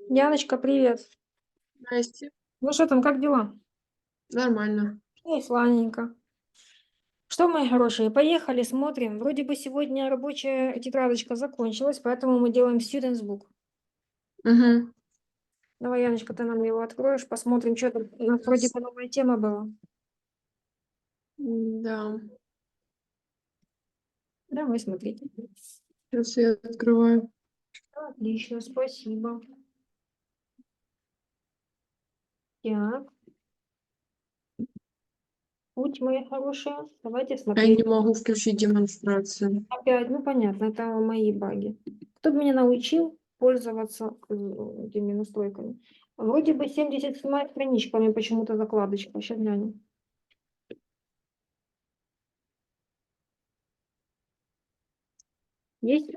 Яночка, привет. Здрасте. Ну что там, как дела? Нормально. Ой, славненько. Что, мои хорошие, поехали, смотрим. Вроде бы сегодня рабочая тетрадочка закончилась, поэтому мы делаем Students Book. Угу. Давай, Яночка, ты нам его откроешь, посмотрим, что там. У нас вроде бы новая тема была. Да. Давай, смотрите. Сейчас я открываю. Отлично, спасибо. Так, путь, мои хорошие. Давайте Я смотреть. не могу включить демонстрацию. Опять, ну понятно, это мои баги. Кто бы меня научил пользоваться этими настройками? Вроде бы 77 страничка, у меня почему-то закладочка. Сейчас глянем. Есть?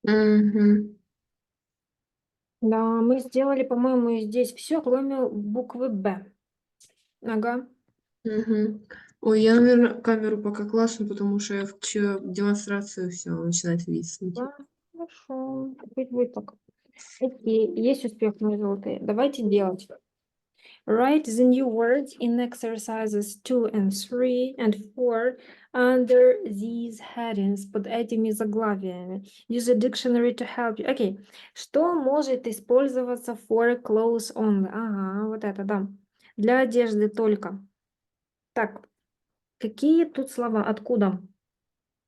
Угу. Да, мы сделали, по-моему, здесь все, кроме буквы «Б». Ага. Угу. Ой, я, наверное, камеру пока классно, потому что я включила демонстрацию, все, начинает виснуть. Да, хорошо. Пусть будет так. Окей, есть успех, мои золотые. Давайте делать. Write the new words in exercises 2 and 3 and 4 under these headings, под этими заглавиями. Use a dictionary to help you. Окей. Что может использоваться for clothes only? Ага, вот это, да. Для одежды только. Так, какие тут слова? Откуда?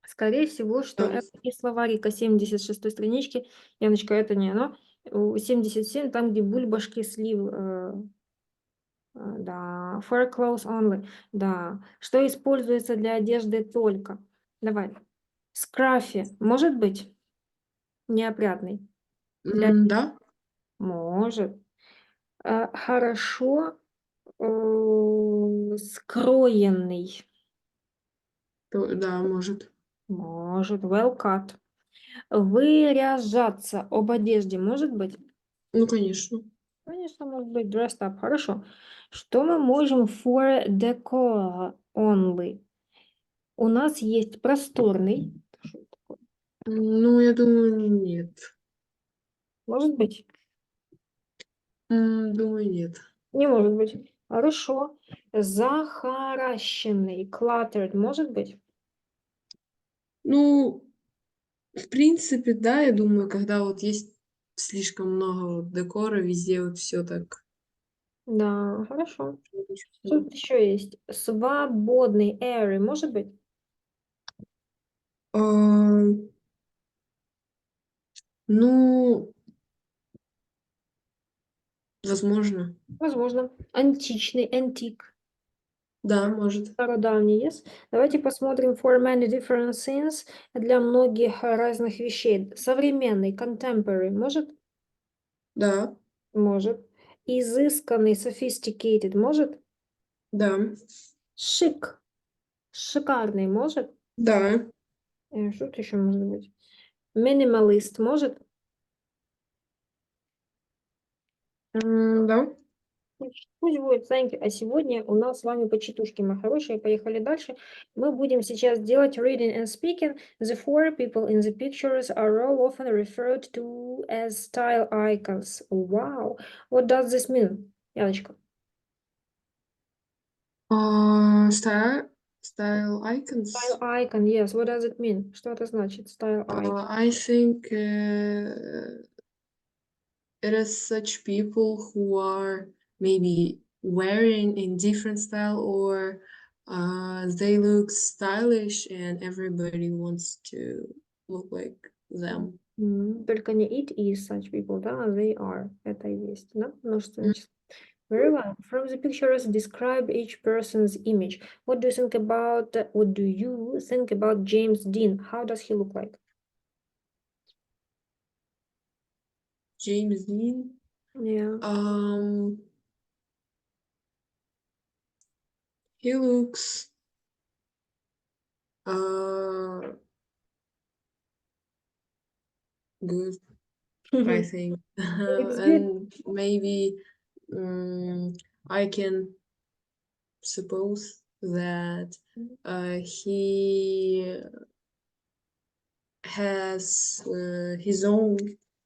Скорее всего, что Да. это из словарика 76 странички. Яночка, это не оно. 77, там, где бульбашки, слив, да, for clothes only. Да. Что используется для одежды только? Давай. Скрафи. Может быть? Неопрятный. Для... Да? Может. Хорошо скроенный. Да, может. Может. Well cut. Выряжаться об одежде. Может быть? Ну, конечно. Конечно, может быть. Dressed up. Хорошо. Что мы можем for decor only? У нас есть просторный. Ну, я думаю, нет. Может быть? Думаю, нет. Не может быть. Хорошо. Захаращенный. Cluttered. Может быть? Ну, в принципе, да, я думаю, когда вот есть слишком много вот декора, везде вот все так. Да, хорошо. Что тут еще есть? Свободный. Airy. Может быть? А, ну, возможно. Возможно. Античный. Антик. Да, может. Стародавний. Yes. Давайте посмотрим for many different things. Для многих разных вещей. Современный. Contemporary. Может? Да, Может. Изысканный. Sophisticated. Может? да, Шик. Шикарный. Может? да. Что тут еще может быть? Минималист. Может? Да. Пусть будет, thank you. А сегодня у нас с вами почитушки, мои хорошие. Поехали дальше. Мы будем сейчас делать reading and speaking. The four people in the pictures are all often referred to as style icons. Wow. What does this mean? Яночка. Style Style icons. icon, yes. What does it mean? Что это значит? Style icon. I think it is such people who are maybe wearing in different style or they look stylish and everybody wants to look like them. Только не it is such people, да, а they are. Это и есть, да? Множественное число. Very well. From the pictures, describe each person's image. What do you think about James Dean? How does he look like? James Dean. Yeah. He looks good, I think. It's good. And maybe I can suppose that he has his own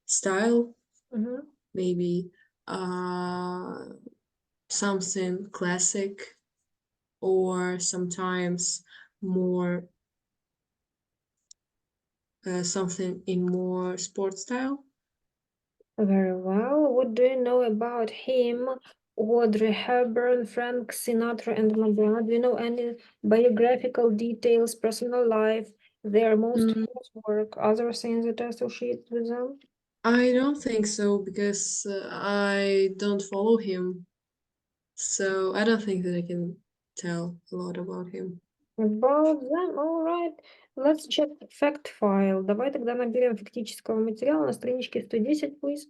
style, Mhm. maybe something classic, or sometimes more something in more sports style. Very well. What do you know about him? Audrey Hepburn, Frank Sinatra, and Madonna. Do you know any biographical details, personal life, their most Mm, famous work, other things that are associated with them? I don't think so because I don't follow him, so I don't think that I can tell a lot about him. About them, all right. Let's check fact file. Давай тогда наберем фактического материала на страничке 110, please.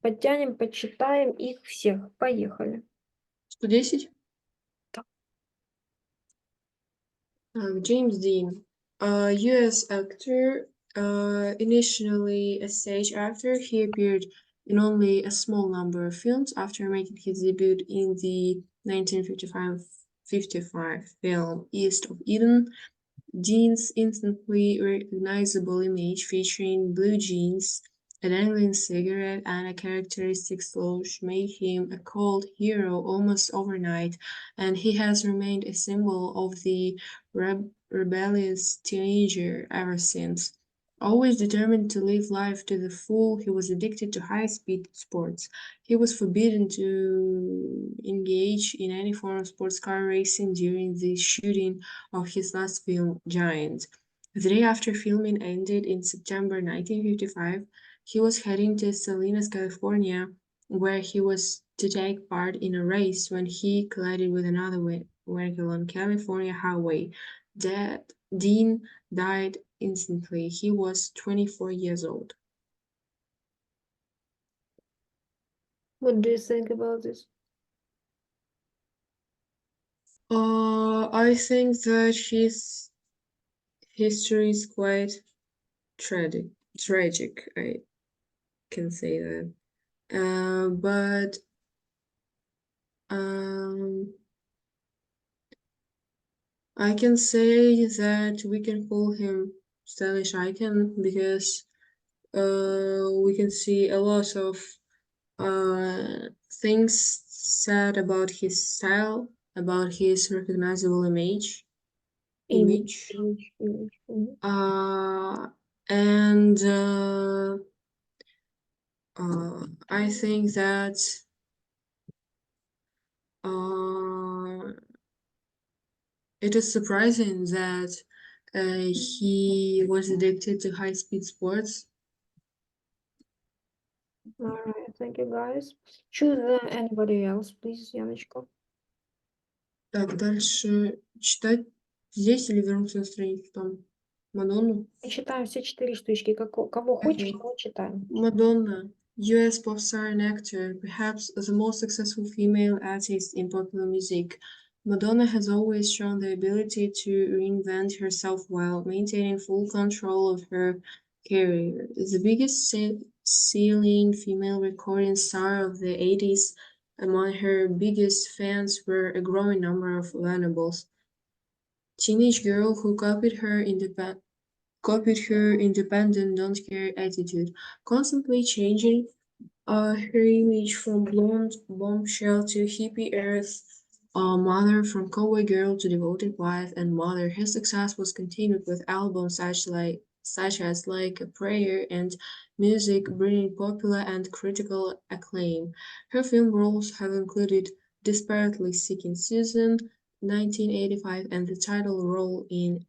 Подтянем, почитаем их всех. Поехали. 110? Так. James Dean, a U.S. actor, initially a stage actor, he appeared in only a small number of films after making his debut in the 1955 film East of Eden. Dean's instantly recognizable image featuring blue jeans, a dangling cigarette, and a characteristic slouch made him a cult hero almost overnight, and he has remained a symbol of the rebellious teenager ever since. Always determined to live life to the full, he was addicted to high-speed sports. He was forbidden to engage in any form of sports car racing during the shooting of his last film, Giant. The day after filming ended in September 1955, he was heading to Salinas, California, where he was to take part in a race when he collided with another vehicle on California highway. Dean died instantly. He was 24 years old. What do you think about this? I think that his history is quite tragic. I can say that. But I can say that we can call him stylish icon because we can see a lot of things said about his style, about his recognizable image. Mhm. Uh, and I think that it is surprising that he was addicted to high-speed sports. All right, thank you, guys. Choose anybody else, please, Яночка. Так, дальше читать здесь или вернуться на страницу там? Мадонну? Мы читаем все 4 штучки. Кого хочешь, Okay. того читаем. Madonna, US pop star and actor, perhaps the most successful female artist in popular music. Madonna has always shown the ability to reinvent herself while maintaining full control of her career. The biggest selling female recording star of the 80s, among her biggest fans were a growing number of vulnerables. Teenage girl who copied her independent, don't care attitude, constantly changing her image from blonde bombshell to hippie earth mother, from cowboy girl to devoted wife and mother. Her success was continued with albums such as Like a Prayer and Music, bringing popular and critical acclaim. Her film roles have included Desperately Seeking Susan, 1985, and the title role in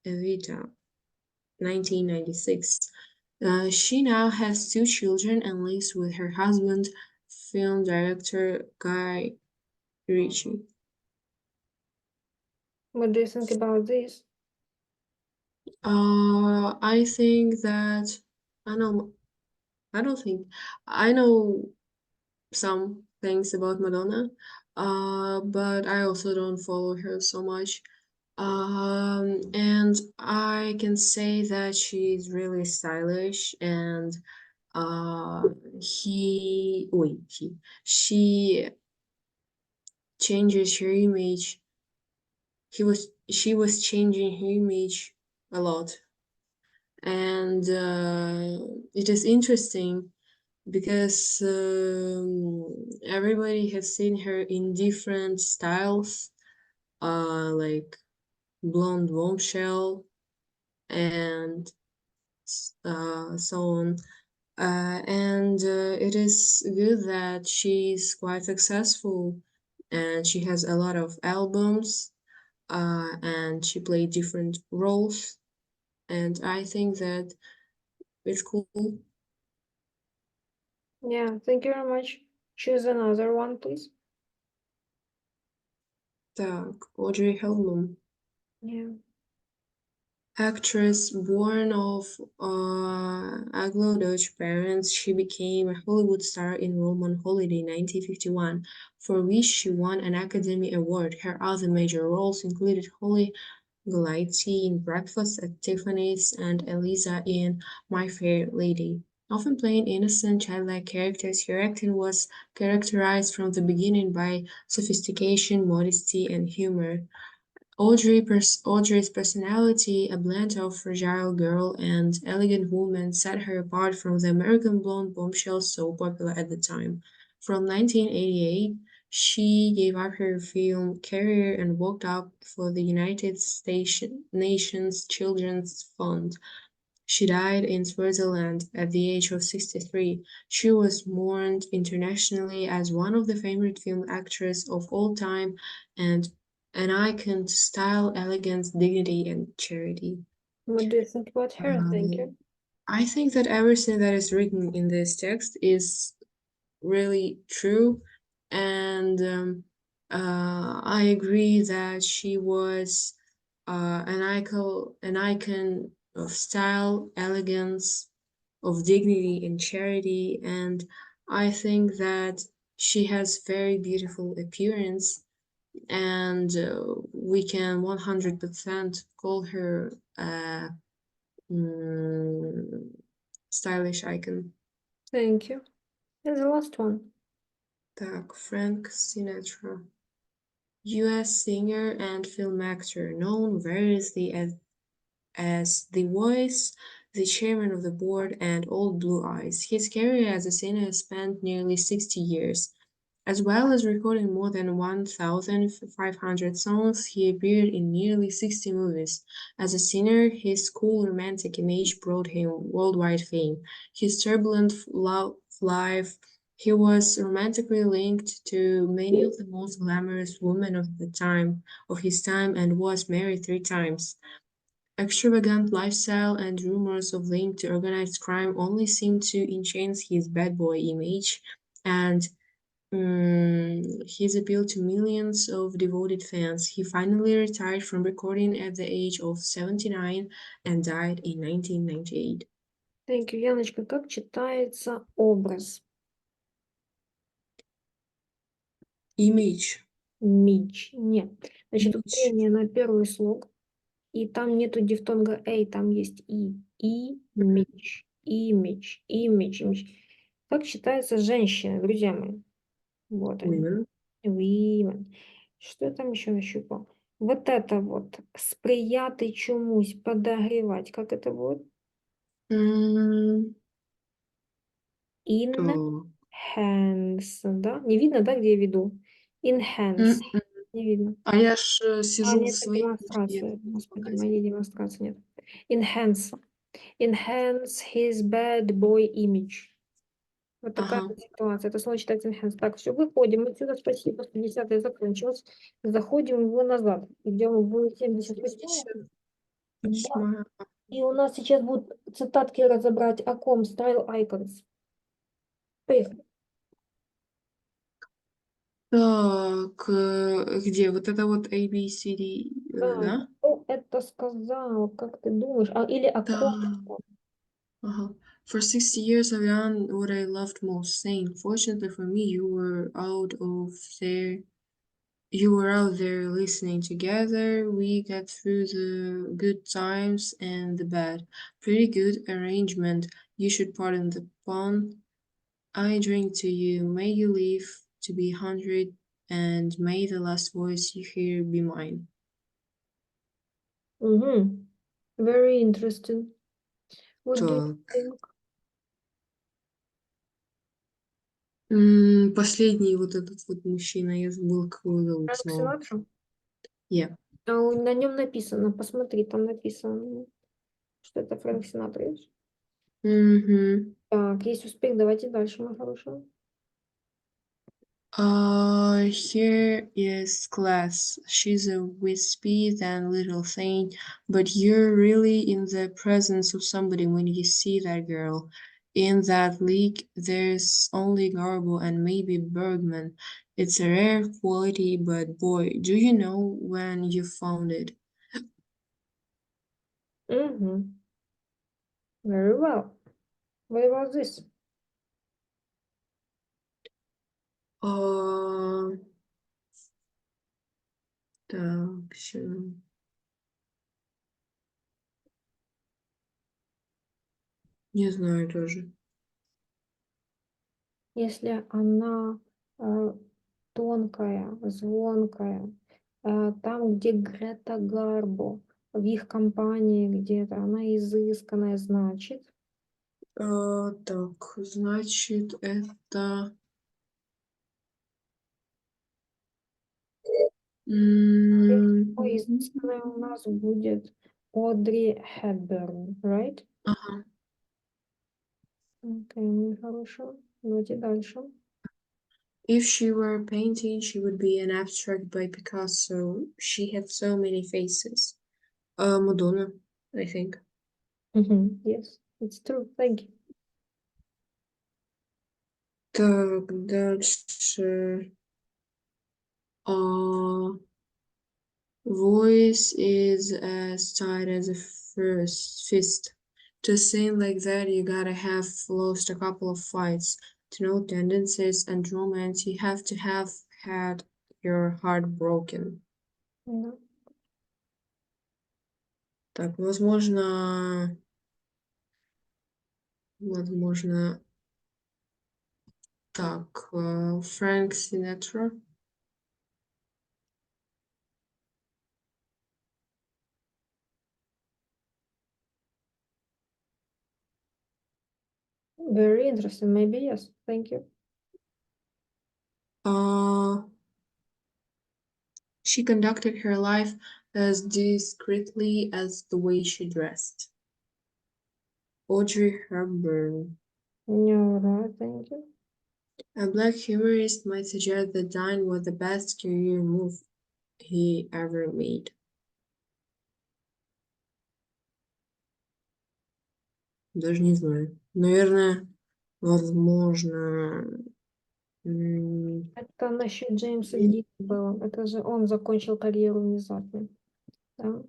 Evita, 1996. She now has 2 children and lives with her husband, film director Guy Ritchie. What do you think about this? I think that I know. I don't think I know some things about Madonna, but I also don't follow her so much. And I can say that she's really stylish and she changes her image. She was changing her image a lot. and it is interesting because everybody has seen her in different styles, like blonde bombshell and so on. And it is good that she's quite successful and she has a lot of albums, and she played different roles, and I think that it's cool. Yeah, thank you very much. Choose another one, please. Так, Audrey Hepburn. Yeah. Actress born of Anglo-Dutch parents, she became a Hollywood star in Roman Holiday 1951, for which she won an Academy Award. Her other major roles included Holly Golightly in Breakfast at Tiffany's and Eliza in My Fair Lady. Often playing innocent, childlike characters, her acting was characterized from the beginning by sophistication, modesty, and humor. Audrey's personality, a blend of fragile girl and elegant woman, set her apart from the American blonde bombshells so popular at the time. From 1988, she gave up her film career and worked up for the United Nations Children's Fund. She died in Switzerland at the age of 63. She was mourned internationally as one of the favorite film actresses of all time and an icon to style, elegance, dignity, and charity. What do you think about her? Thank you. I think that everything that is written in this text is really true, and I agree that she was an icon of style, elegance, of dignity and charity, and I think that she has very beautiful appearance, and we can 100% call her a stylish icon. Thank you. And the last one. Так, Frank Sinatra. US singer and film actor, known variously as The Voice, the chairman of the board, and Old Blue Eyes. His career as a singer spanned nearly 60 years. As well as recording more than 1,500 songs, he appeared in nearly 60 movies. As a singer, his cool romantic image brought him worldwide fame. His turbulent love life, he was romantically linked to many of the most glamorous women of his time, and was married 3 times. Extravagant lifestyle and rumors of link to organized crime only seemed to enhance his bad boy image, and his appeal to millions of devoted fans. He finally retired from recording at the age of 79 and died in 1998. Thank you, Яночка. Как читается образ? Image. Мич. Нет. Значит, Image. ударение на первый слог. И там нету дифтонга «эй», там есть «и». Имидж, имидж, имидж, имидж. Как считается женщина, друзья мои? Вот они. Women. Women. Что я там еще нащупал? Вот это вот. Сприяти чомусь, подогревать. Как это будет? М, Enhance, да? Не видно, да, где я веду? Enhance. М-м. Не видно. А я ж сижу в Нет, это своей демонстрация. не Господи, показе. моей демонстрации нет. Enhance. Enhance his bad boy image. Вот такая Ага. вот ситуация. Это слово читается enhance. Так, все, выходим отсюда. Спасибо. 110 закончилось. Заходим его назад. Идем в 78. Да. 78. И у нас сейчас будут цитатки разобрать о ком. Style icons. Поехали. Так, где? Вот это вот A, B, C, D, да? Кто это сказал? Как ты думаешь? Или о Да. ком? Uh-huh. For 60 years I've done what I loved most, singing. Fortunately for me, you were out there listening together. We got through the good times and the bad. Pretty good arrangement. You should pardon the pun. I drink to you. May you live to be 100, and may the last voice you hear be mine. Very interesting. What do you Так. think? Последний вот этот вот мужчина, я забыла, как его зовут Фрэнк снова. Синатра? Yeah. На нем написано, посмотри, там написано, что это Фрэнк Синатра. Видишь? Мгм. Так, есть успех, давайте дальше, мой хороший. Here is class. She's a wispy and little thing, but you're really in the presence of somebody when you see that girl. In that league, there's only Garbo and maybe Bergman. It's a rare quality, but boy, do you know when you found it? Угу. Very well. What about this? Uh, так, всё. Не знаю тоже. Если она тонкая, звонкая, там, где Грета Гарбо, в их компании где-то, она изысканная, значит. Так, значит, это... Ой, изысканная у нас будет Одри Хепберн, right? Ага. Окей, хорошо. Давайте дальше. If she were painting, she would be an abstract by Picasso. She had so many faces. Madonna, I think. Yes, it's true. Thank you. Так, дальше. Voice is as tight as a fist. To sing like that, you gotta have lost a couple of fights. To know tendencies and romance, you have to have had your heart broken. Да. Так, возможно, так, Фрэнк Синатра. Very interesting. Maybe yes. Thank you. She conducted her life as discreetly as the way she dressed. Audrey Hepburn. No, right. Thank you. A black humorist might suggest that Dine was the best career move he ever made. Даже не знаю. Наверное, возможно... Это насчет Джеймса Дина было. Это же он закончил карьеру внезапно. Да.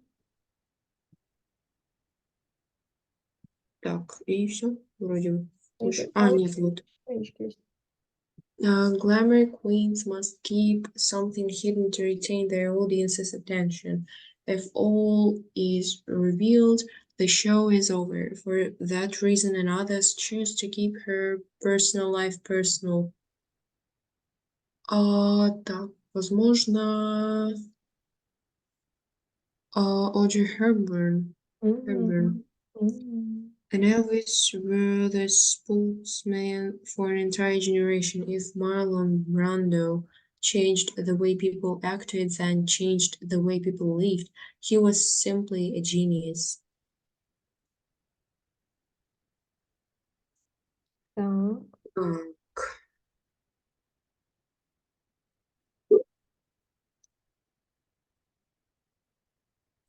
Так, и все, вроде бы. Это- Нет, вот. Страничка есть. Glamour queens must keep something hidden to retain their audience's attention. If all is revealed, the show is over. For that reason and others choose to keep her personal life personal. Так, возможно, Audrey Hepburn. Мгм. Мгм. And Elvis were the spokesman for an entire generation. If Marlon Brando changed the way people acted, then changed the way people lived, he was simply a genius. Так.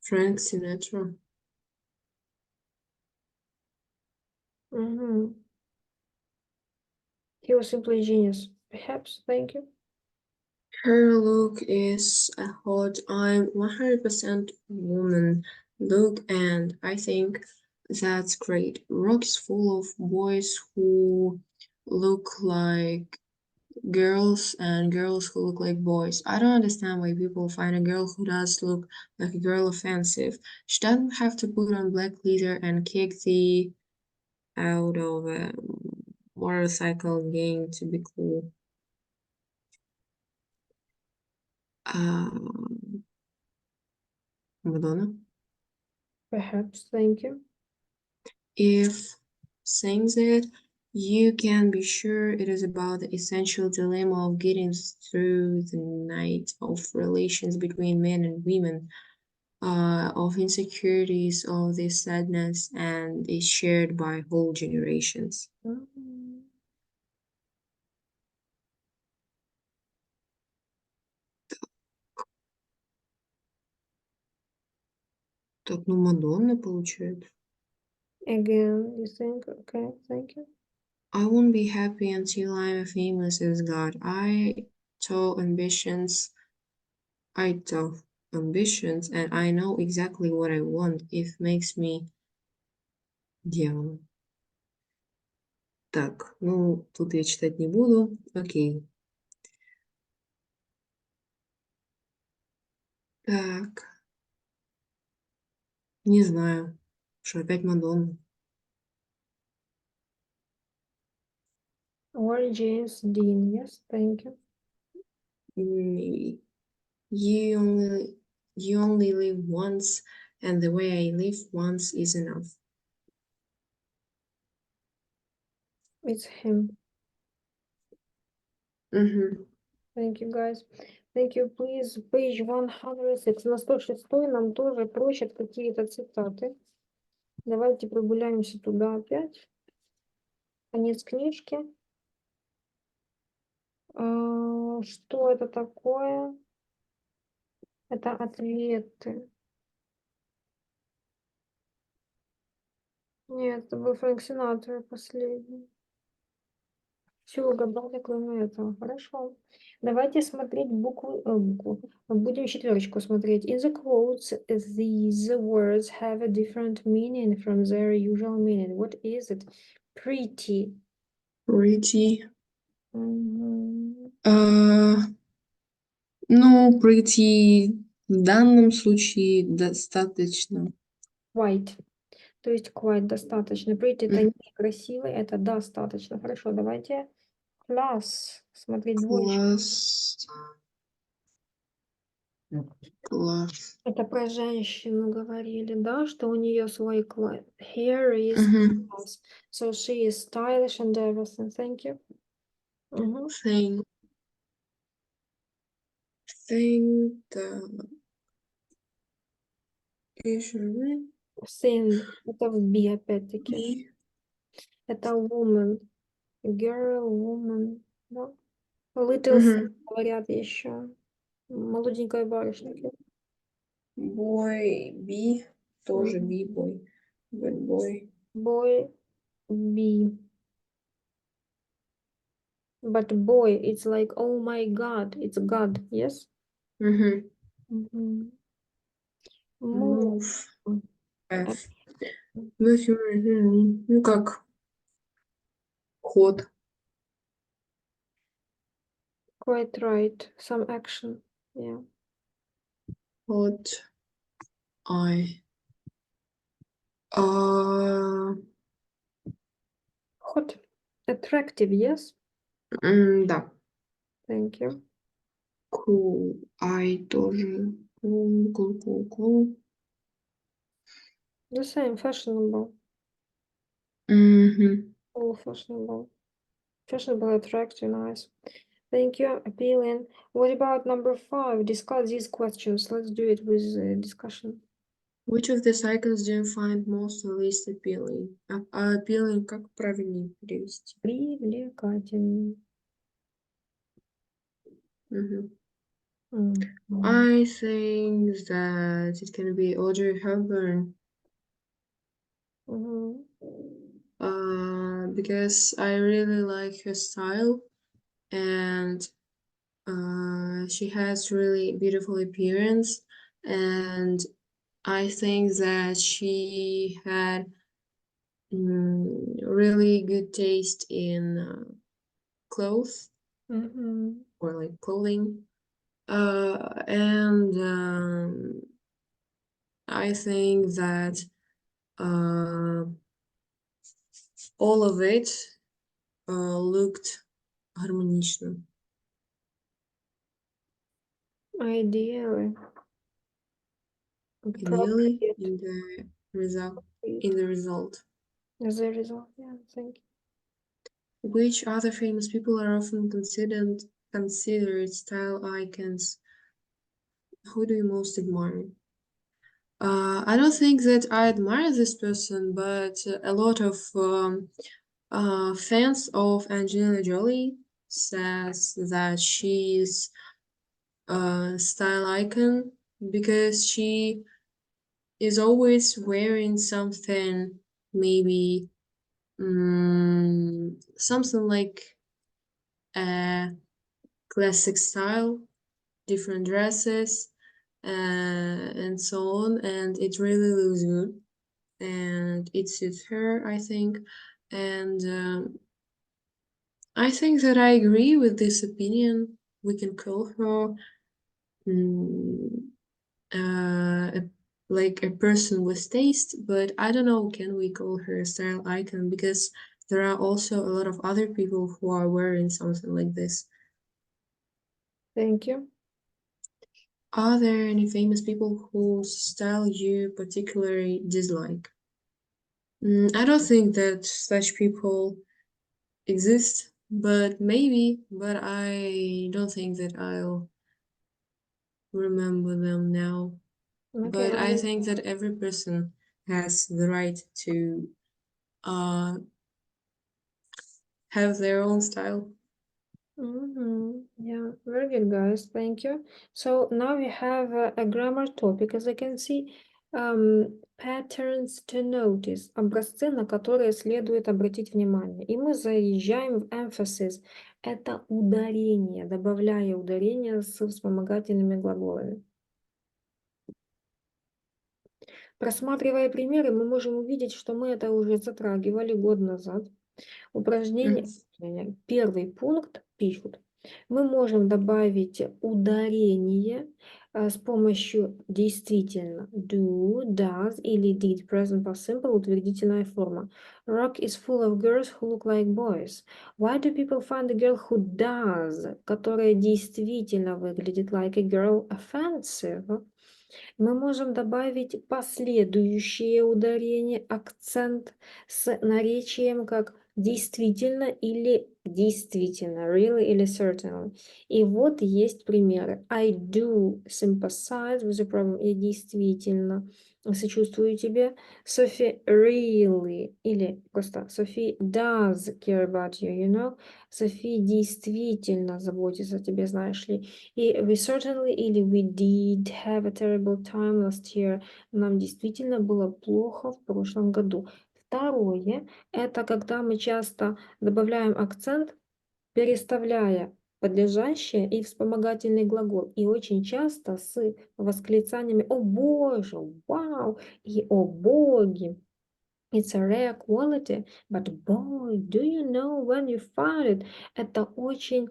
Frank Sinatra. Мгм. He was simply a genius. Perhaps. Thank you. Her look is a hot, I'm 100% woman look, and I think that's great. Rock is full of boys who look like girls and girls who look like boys. I don't understand why people find a girl who does look like a girl offensive. She doesn't have to put on black glitter and kick the out of a motorcycle gang to be cool. Madonna. Perhaps. Thank you. if sings it, you can be sure it is about the essential dilemma of getting through the night, of relations between men and women, of insecurities, of this sadness, and is shared by whole generations. М. Так, ну Мадонна получается. Again, you think? Okay, thank you. I won't be happy until I'm famous as God. tow ambitions, I tow ambitions, and I know exactly what I want if makes me дьяволом. Так, ну, тут я читать не буду. Окей. Так. Не знаю. Что, опять Мадонна? Or James Dean, yes, thank you. Maybe. You only live once, and the way I live once is enough. It's him. Угу. Thank you, guys. Thank you, please. Page 106. На 106 нам тоже просят какие-то цитаты. Давайте прогуляемся туда опять. Конец книжки. Что это такое? Это ответы. Нет, это был Фрэнк Синатра последний. Все угадали, кроме этого. Хорошо. Давайте смотреть букву. Будем четверочку смотреть. In the quotes, these words have a different meaning from their usual meaning. What is it? Pretty. Pretty. Мгм. Ну, pretty в данном случае достаточно. Quite. То есть quite достаточно. Pretty это не красивый, это достаточно. Хорошо, давайте класс. Смотреть двоечку. Класс. Класс. Это про женщину говорили, да, что у нее свой класс. Here is Угу. class. So she is stylish and everything. Thank you. Мгм. Thing. Thing. Так. Thin. Это в B опять-таки. И. Это woman. Girl, woman. Да. Little thing Угу. говорят еще. Молоденькая барышня. Boy. B. Тоже B. Boy. Bad boy. Boy, B. But boy, it's like, oh my God, it's God, yes? Угу. Мгм. Move. Move. F. Ну как? Ход. Quite right. Some action. Yeah. Ход. I. А, Hot. Attractive, yes? да. Thank you. Cool. I тоже. Cool. The same, fashionable. Угу. All fashionable. Fashionable, attractive, nice. Thank you, appealing. What about number 5? Discuss these questions. Let's do it with discussion. Which of the cycles do you find most or least appealing? Appealing как правильнее перевести? Привлекательный. Мгм. Мгм. I think that it can be Audrey Hepburn, Мгм. because I really like her style, and she has really beautiful appearance, and I think that she had really good taste in clothes Мгм. or like clothing. And I think that all of it looked гармонично. Ideally. Ideally Appropriate. in the result. As a result, yeah, thank you. Which other famous people are often considered style icons? Who do you most admire? I don't think that I admire this person, but a lot of fans of Angelina Jolie says that she's a style icon because she is always wearing something, maybe something like a classic style, different dresses, and so on, and it really looks good, and it suits her, I think, and I think that I agree with this opinion. We can call her like a person with taste, but I don't know, can we call her a style icon? Because there are also a lot of other people who are wearing something like this. Thank you. Are there any famous people whose style you particularly dislike? I don't think that such people exist, but maybe, but I don't think that I'll remember them now. Okay, But I well, think that every person has the right to have their own style. yeah, very good, guys. Thank you. So now we have a grammar topic, as I can see, patterns to notice, образцы, на которые следует обратить внимание. И мы заезжаем в emphasis. Это ударение, добавляя ударение с вспомогательными глаголами. Просматривая примеры, мы можем увидеть, что мы это уже затрагивали год назад. Упражнение. Первый пункт пишут. Мы можем добавить ударение с помощью действительно. Do, does или did. Present past simple, утвердительная форма. Rock is full of girls who look like boys. Why do people find a girl who does, которая действительно выглядит like a girl, offensive? Мы можем добавить последующее ударение, акцент с наречием как действительно или действительно, really или certainly. И вот есть примеры. I do sympathize with the problem. Я действительно сочувствую тебе. Sophie really или просто Sophie does care about you, you know. София действительно заботится о тебе, знаешь ли. И we certainly или we did have a terrible time last year. Нам действительно было плохо в прошлом году. Второе, это когда мы часто добавляем акцент, переставляя подлежащее и вспомогательный глагол. И очень часто с восклицаниями «О боже! Вау!» и «О боги!». It's a rare quality, but boy, do you know when you found it? Это очень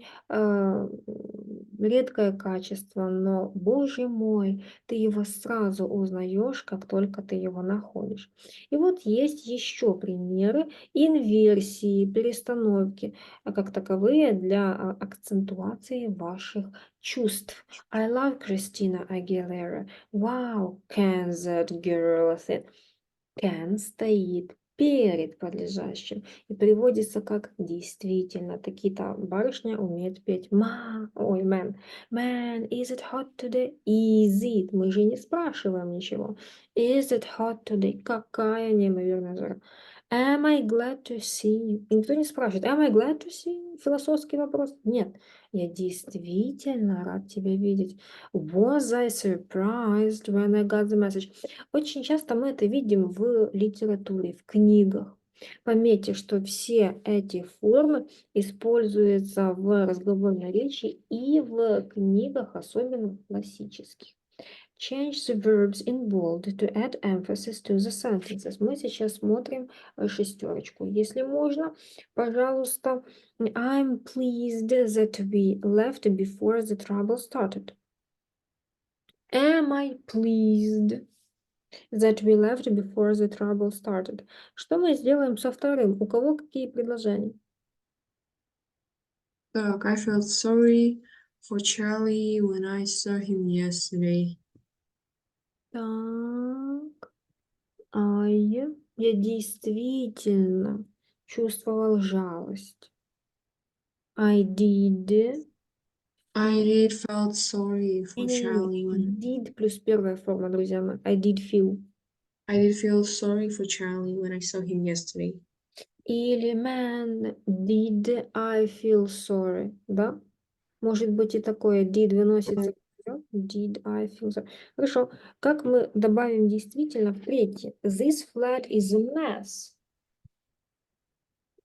редкое качество, но, боже мой, ты его сразу узнаешь, как только ты его находишь. И вот есть еще примеры инверсии, перестановки, как таковые для акцентуации ваших чувств. I love Christina Aguilera. Wow, can that girl sing? Can стоит перед подлежащим и приводится как действительно. Такие-то барышня умеет петь. Ой, man, is it hot today? Is it? Мы же не спрашиваем ничего. Is it hot today? Какая неимоверная жара. Am I glad to see you? И никто не спрашивает. Am I glad to see you? Философский вопрос. Нет. Я действительно рад тебя видеть. Was I surprised when I got the message? Очень часто мы это видим в литературе, в книгах. Пометьте, что все эти формы используются в разговорной речи и в книгах, особенно классических. Change the verbs in bold to add emphasis to the sentences. Мы сейчас смотрим шестерочку. Если можно, пожалуйста, I'm pleased that we left before the trouble started. Am I pleased that we left before the trouble started? Что мы сделаем со вторым? У кого какие предложения? Так, I felt sorry for Charlie when I saw him yesterday. Так, I, Я действительно чувствовал жалость. I did. felt sorry for Charlie when Did плюс первая форма, друзья мои. I did feel. I did feel sorry for Charlie when I saw him yesterday. Или man, did I feel sorry, да? Может быть и такое, did выносится вперед, did I feel sorry. Хорошо, как мы добавим действительно в третье? This flat is a mess.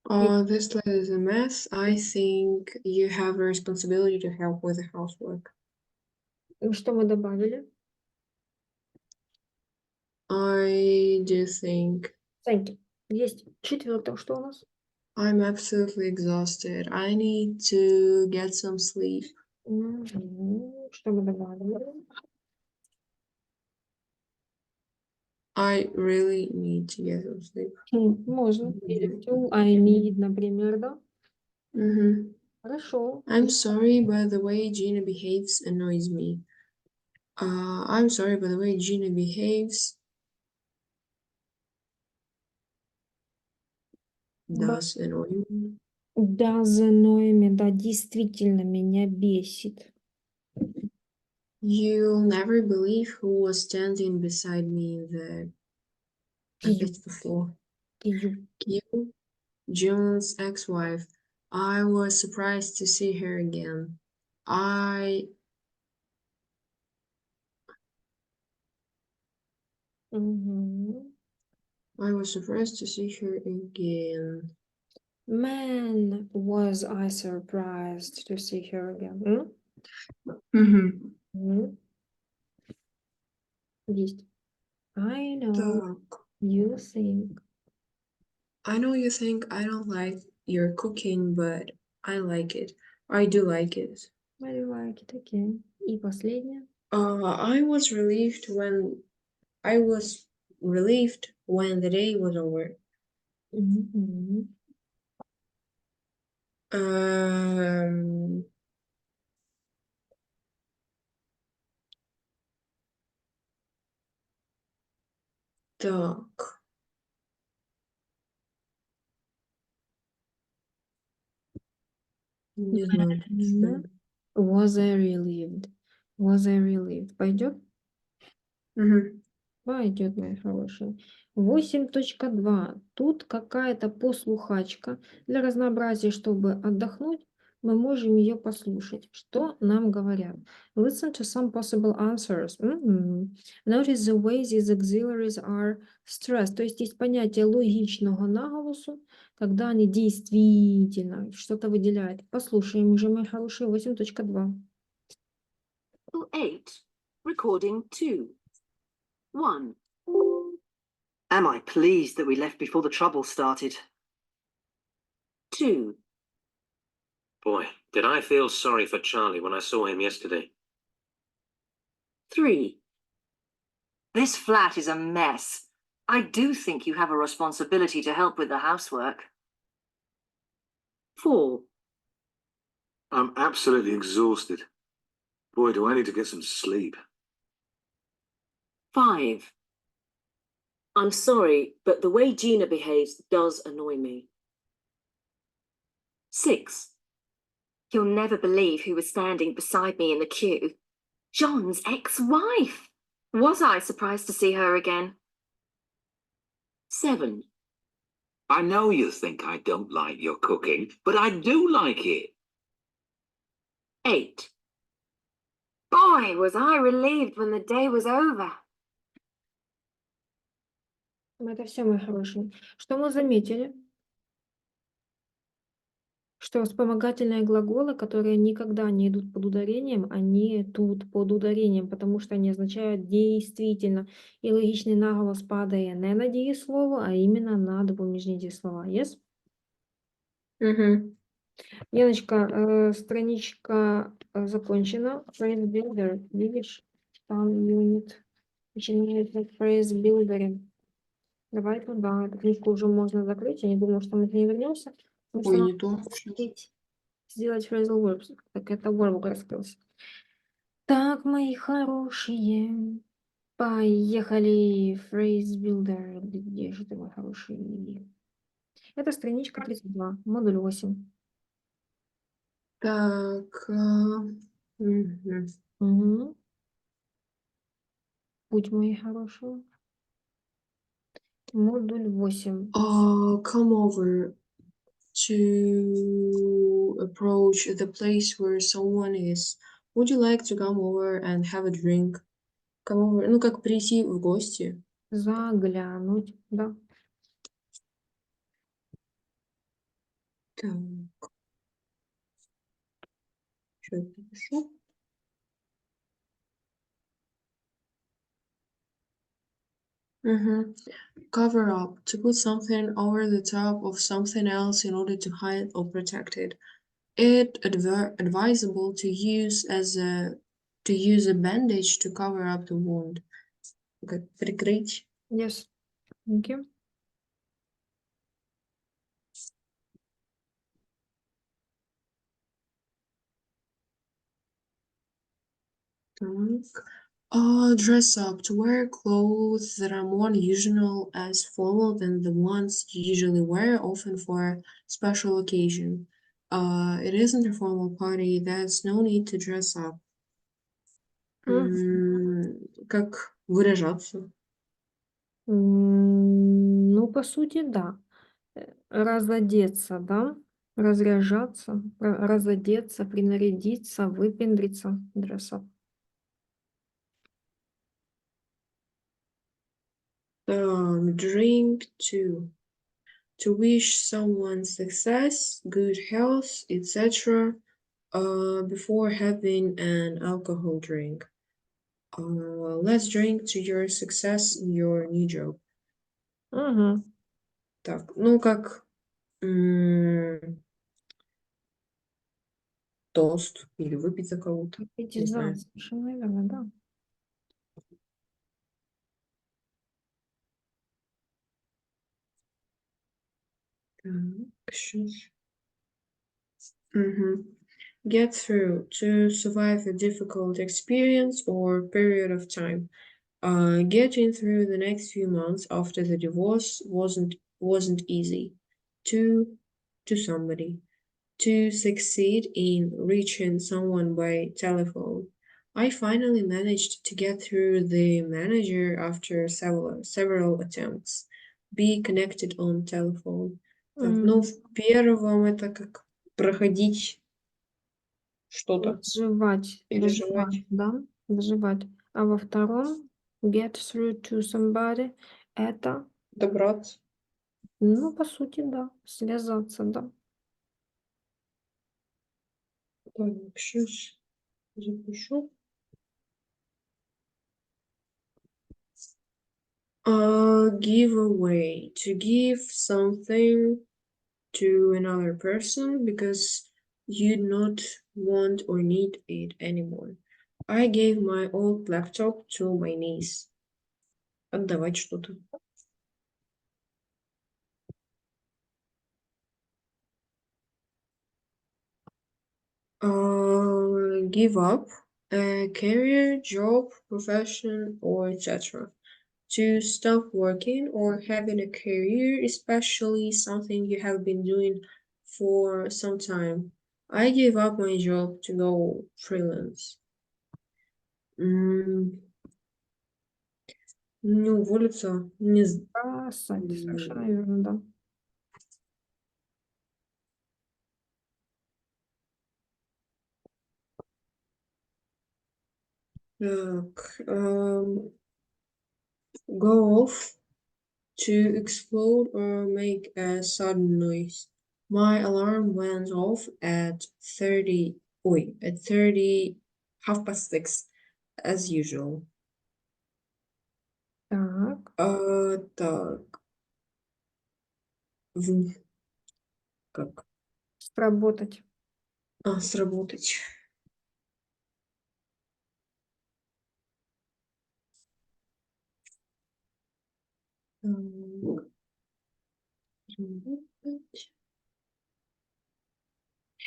This flat is a mess. I think you have a responsibility to help with the housework. Что мы добавили? I do think Thank you. Есть. Четвертое, что у нас? I'm absolutely exhausted. I need to get some sleep. Что мы добавили? I really need to get some sleep. Можно. Или to I need, например, да? Хорошо. I'm sorry, but the way Gina behaves annoys me. I'm sorry, but the way Gina behaves does annoy me. Does annoy me, да, действительно меня бесит. You'll never believe who was standing beside me in the on You, the floor. you. You, June's ex-wife. I was surprised to see her again. I was surprised to see her again. Man, was I surprised to see her again. Есть. I know Так. you think. I know you think I don't like your cooking, but I like it. I do like it. I like it again. И последнее. I was relieved when the day was over. Так. Не знаю. Was I relieved? Was I relieved? Пойдет? Пойдет, моя хорошая. 8.2. Тут какая-то послухачка. Для разнообразия, чтобы отдохнуть, мы можем ее послушать. Что нам говорят? Listen to some possible answers. Notice the way these auxiliaries are stressed. То есть есть понятие логичного наголосу, когда они действительно что-то выделяют. Послушаем уже, мои хорошие, 8.2. 8. Recording 2. 1. Am I pleased that we left before the trouble started? 2. Boy, did I feel sorry for Charlie when I saw him yesterday. 3. This flat is a mess. I do think you have a responsibility to help with the housework. 4. I'm absolutely exhausted. Boy, do I need to get some sleep. 5. I'm sorry, but the way Gina behaves does annoy me. 6. You'll never believe who was standing beside me in the queue. John's ex-wife. Was I surprised to see her again? 7. I know you think I don't like your cooking, but I do like it. 8. Boy, was I relieved when the day was over. Это все, мои хорошие. Что мы заметили? Что вспомогательные глаголы, которые никогда не идут под ударением, они тут под ударением, потому что они означают действительно. И логичный наголос падает не на дієслово, а именно на допоміжні дієслова. Yes? Яночка, страничка закончена. Phrase builder. Видишь? Там юнит. Начинается phrase builder. Давай туда. Эту книжку уже можно закрыть. Я не думаю, что мы к ней вернемся. Ой, не то. Сделать phrasal verbs. Так это verb раскрылся. Так, мои хорошие. Поехали. Phrase Builder. Где же ты, мой хороший? Это страничка 32, модуль 8. Так. Мгм. Угу. Путь, мои хорошие. Модуль 8. Come over to approach the place where someone is. Would you like to come over and have a drink? Come over. Ну, как прийти в гости. Заглянуть, да. Так. Что я пишу? Cover up. To put something over the top of something else in order to hide or protect it. It advisable to use a bandage to cover up the wound. Как прикрыть. Yes. Thank you. Так. Dress up. To wear clothes that are more usual as formal than the ones you usually wear, often for a special occasion. It isn't a formal party. There's no need to dress up. Как выражаться? Ну, по сути, да. Разодеться, да? Разряжаться, разодеться, принарядиться, выпендриться. Dress up. Drink to wish someone success, good health, etc. Before having an alcohol drink. Let's drink to your success in your new job. Угу. Так, ну как тост или выпить за кого-то. Не знаю. Совершенно верно, да. Так, сейчас. Get through, to survive a difficult experience or period of time. Getting through the next few months after the divorce wasn't easy. To somebody. To succeed in reaching someone by telephone. I finally managed to get through the manager after several attempts. Be connected on telephone. Так, ну, в первом это как проходить что-то, Доживать, переживать. да, доживать. А во втором get through to somebody это, Добраться. ну, по сути, да, связаться, да. Так, сейчас запишу. Give away. To give something to another person because you not want or need it anymore. I gave my old laptop to my niece. Отдавать что-то. Give up a career, job, profession, or etc. To stop working or having a career, especially something you have been doing for some time. I gave up my job to go freelance. Не уволиться, не Бросать, совершенно верно, да. так, go off, to explode or make a sudden noise. My alarm went off at 30, at 30, 6:30, as usual. Так, Так. Как? сработать. Сработать. Сработать.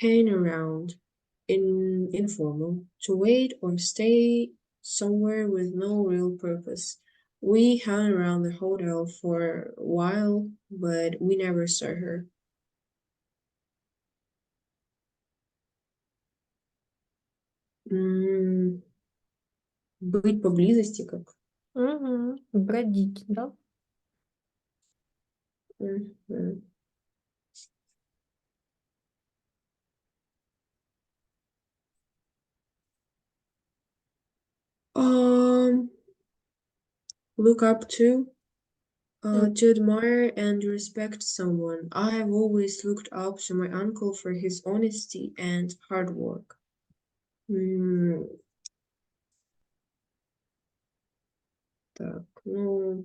Hang around. Informal. To wait or stay somewhere with no real purpose. We hung around the hotel for a while, but we never saw her. Быть поблизости как? Угу. Бродить, да? Мгм. Look up to. To admire and respect someone. I have always looked up to my uncle for his honesty and hard work. Так, ну,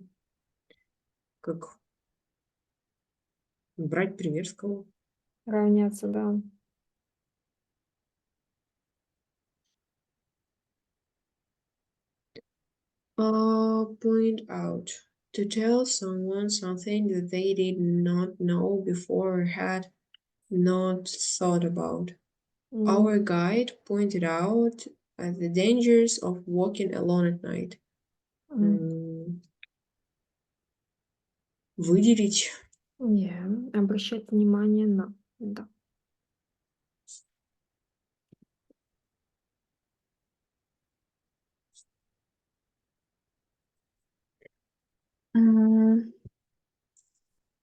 как брать пример с кого? Равняться, да. Point out. To tell someone something that they did not know before or had not thought about. Our guide pointed out the dangers of walking alone at night. Выделить. Не, обращать внимание на, да.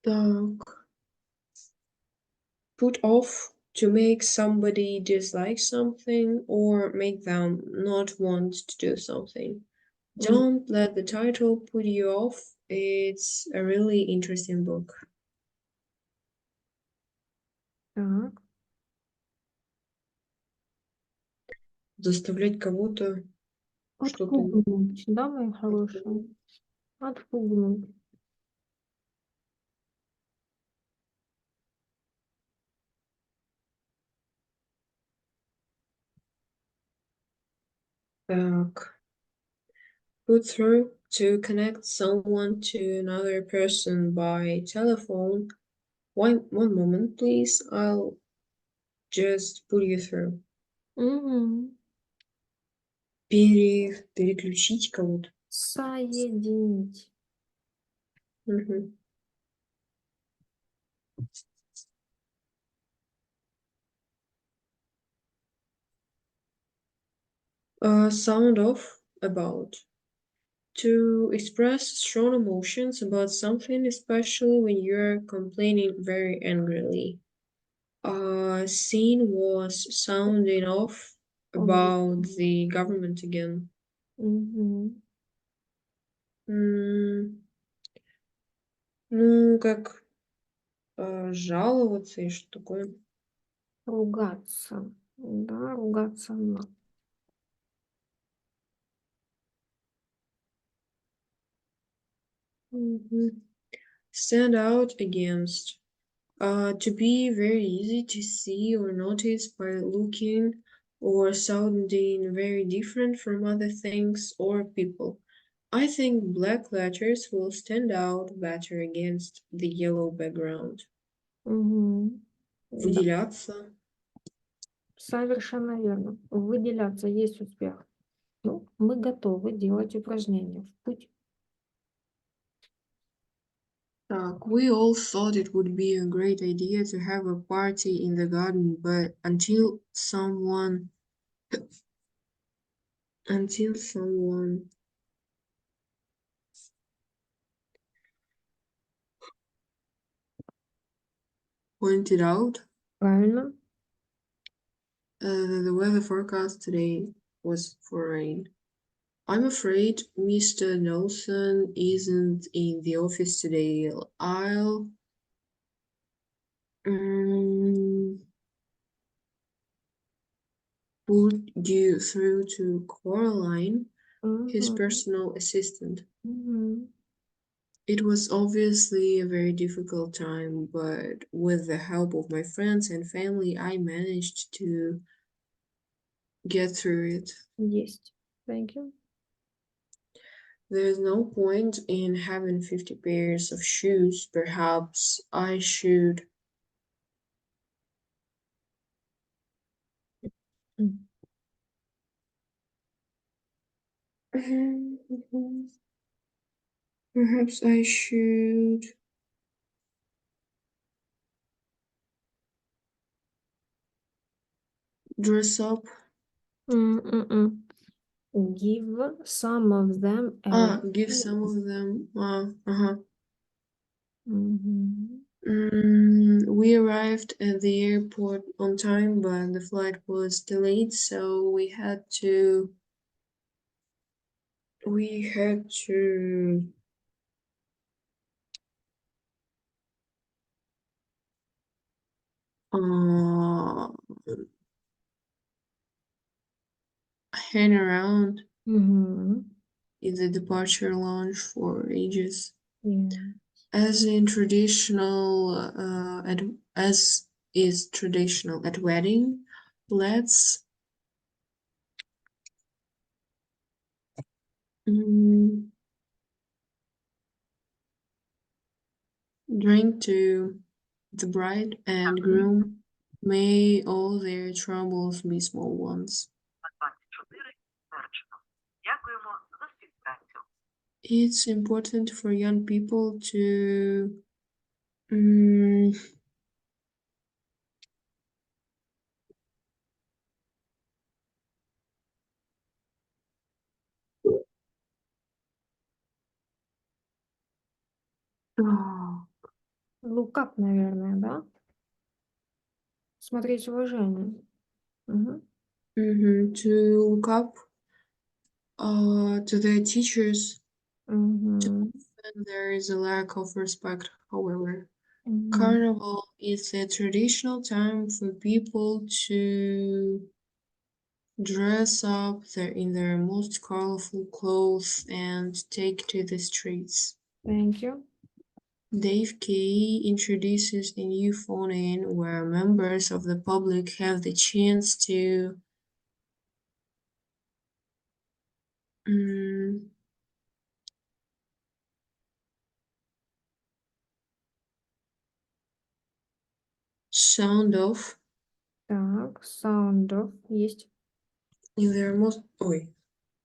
Так. Put off, to make somebody dislike something or make them not want to do something. Don't let the title put you off. It's a really interesting book. Так. Заставлять кого-то что-то. Отпугнуть, да, мои хорошие? Отпугнуть. Так. Put through, to connect someone to another person by telephone. One moment, please. I'll just put you through. Угу. Переключить кого-то. Соединить. Мгм. Sound off, about. To express strong emotions about something, especially when you're complaining very angrily. Scene was sounding off about the government again. Угу. Ну, как жаловаться и что такое. Ругаться. Да, ругаться на. Stand out against. To be very easy to see or notice by looking or sounding very different from other things or people. I think black letters will stand out better against the yellow background. Угу. Да, Выделяться. совершенно верно. Выделяться есть успех. Ну, мы готовы делать упражнения. В путь. We all thought it would be a great idea to have a party in the garden, but until someone pointed out Правильно? the weather forecast today was for rain. I'm afraid Mr. Nelson isn't in the office today. I'll put you through to Coraline, his Угу. personal assistant. Угу. It was obviously a very difficult time, but with the help of my friends and family, I managed to get through it. Есть. Thank you. There's no point in having 50 pairs of shoes. Perhaps I should. Perhaps I should dress up. Give some of them a Give some of them. Мгм. We arrived at the airport on time, but the flight was delayed, so we had to hang around Мгм. in the departure lounge for ages. Yeah. As in traditional, as is traditional at wedding, let's drink to the bride and groom. May all their troubles be small ones. It's important for young people to Look up, наверное, да? Смотреть уважение. Мгм. to look up to their teachers Мгм. when there is a lack of respect, however. Мгм. Carnival is a traditional time for people to dress up in their most colorful clothes and take to the streets. Thank you. Dave K introduces a new phone-in where members of the public have the chance to sound off Так, sound off есть. in their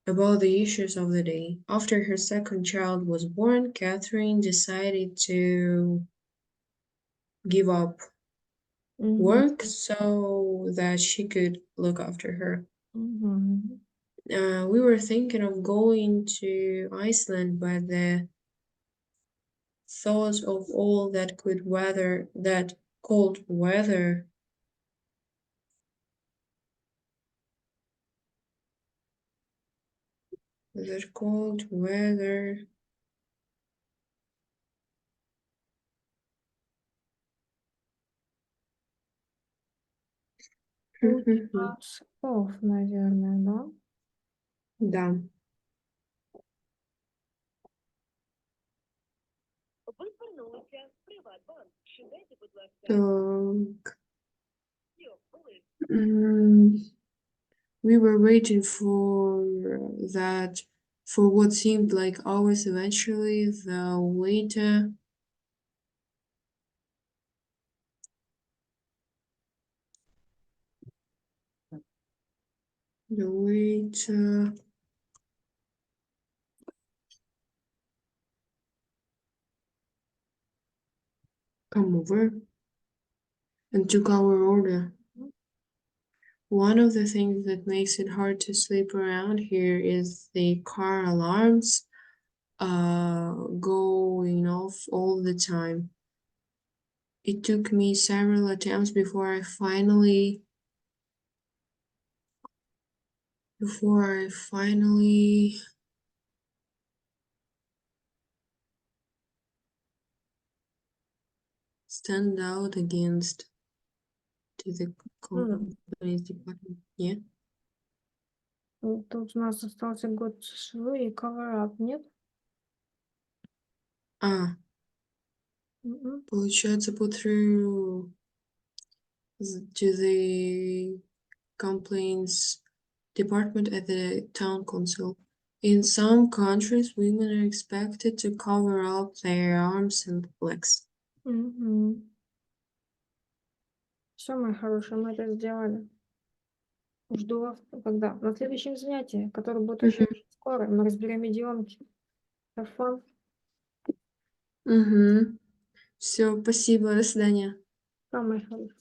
about the issues of the day. After her second child was born, Catherine decided to give up Мгм. work so that she could look after her. Мгм. We were thinking of going to Iceland, but the thought of all that cold weather Put us off, наверное, да? Да. Так. We were waiting for what seemed like hours. Eventually, the waiter come over and took our order. One of the things that makes it hard to sleep around here is the car alarms going off all the time. It took me several attempts before I finally stand out against to the company's department. Yeah. Тут у нас остался год швы и cover up, нет? Мгм. Получается, put through to the complaints department at the town council. In some countries, women are expected to cover up their arms and legs. Мгм. Все, мои хорошие, мы это сделали. Жду вас когда? На следующем занятии, которое будет очень скоро. Мы разберем идиомки. Have fun. Угу. Все, спасибо, до свидания. Come, my friend.